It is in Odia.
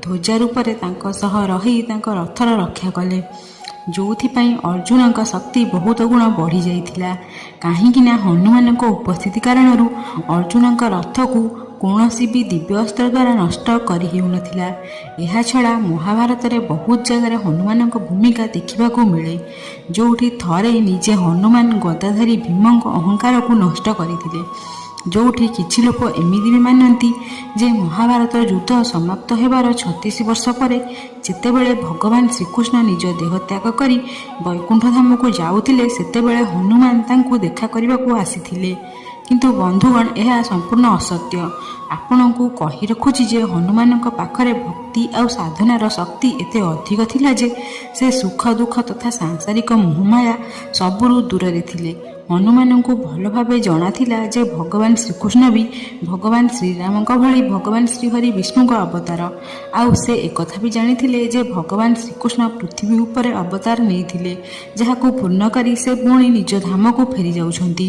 ଧ୍ୱଜା ରୂପରେ ତାଙ୍କ ସହ ରହି ତାଙ୍କ ରଥର ରକ୍ଷା କଲେ, ଯେଉଁଥିପାଇଁ ଅର୍ଜୁନଙ୍କ ଶକ୍ତି ବହୁତ ଗୁଣ ବଢ଼ିଯାଇଥିଲା। କାହିଁକିନା ହନୁମାନଙ୍କ ଉପସ୍ଥିତି କାରଣରୁ ଅର୍ଜୁନଙ୍କ ରଥକୁ କୌଣସି ବି ଦିବ୍ୟ ଅସ୍ତ୍ର ଦ୍ୱାରା ନଷ୍ଟ କରି ହେଉନଥିଲା। ଏହାଛଡ଼ା ମହାଭାରତରେ ବହୁତ ଜାଗାରେ ହନୁମାନଙ୍କ ଭୂମିକା ଦେଖିବାକୁ ମିଳେ, ଯେଉଁଠି ଥରେ ନିଜେ ହନୁମାନ ଗଦାଧାରୀ ଭୀମଙ୍କ ଅହଙ୍କାରକୁ ନଷ୍ଟ କରିଥିଲେ। ଯେଉଁଠି କିଛି ଲୋକ ଏମିତି ବି ମାନନ୍ତି ଯେ ମହାଭାରତ ଯୁଦ୍ଧ ସମାପ୍ତ ହେବାର 36 ବର୍ଷ ପରେ ଯେତେବେଳେ ଭଗବାନ ଶ୍ରୀକୃଷ୍ଣ ନିଜ ଦେହତ୍ୟାଗ କରି ବୈକୁଣ୍ଠ ଧାମକୁ ଯାଉଥିଲେ, ସେତେବେଳେ ହନୁମାନ ତାଙ୍କୁ ଦେଖା କରିବାକୁ ଆସିଥିଲେ। କିନ୍ତୁ ବନ୍ଧୁଗଣ, ଏହା ସମ୍ପୂର୍ଣ୍ଣ ଅସତ୍ୟ। ଆପଣଙ୍କୁ କହି ରଖୁଛି ଯେ ହନୁମାନଙ୍କ ପାଖରେ ଭକ୍ତି ଆଉ ସାଧନାର ଶକ୍ତି ଏତେ ଅଧିକ ଥିଲା ଯେ ସେ ସୁଖ ଦୁଃଖ ତଥା ସାଂସାରିକ ମୋହମାୟା ସବୁରୁ ଦୂରରେ ଥିଲେ। ହନୁମାନଙ୍କୁ ଭଲ ଭାବେ ଜଣାଥିଲା ଯେ ଭଗବାନ ଶ୍ରୀକୃଷ୍ଣ ବି ଭଗବାନ ଶ୍ରୀରାମଙ୍କ ଭଳି ଭଗବାନ ଶ୍ରୀହରି ବିଷ୍ଣୁଙ୍କ ଅବତାର। ଆଉ ସେ ଏକଥା ବି ଜାଣିଥିଲେ ଯେ ଭଗବାନ ଶ୍ରୀକୃଷ୍ଣ ପୃଥିବୀ ଉପରେ ଅବତାର ନେଇଥିଲେ, ଯାହାକୁ ପୂର୍ଣ୍ଣ କରି ସେ ପୁଣି ନିଜ ଧାମକୁ ଫେରି ଯାଉଛନ୍ତି।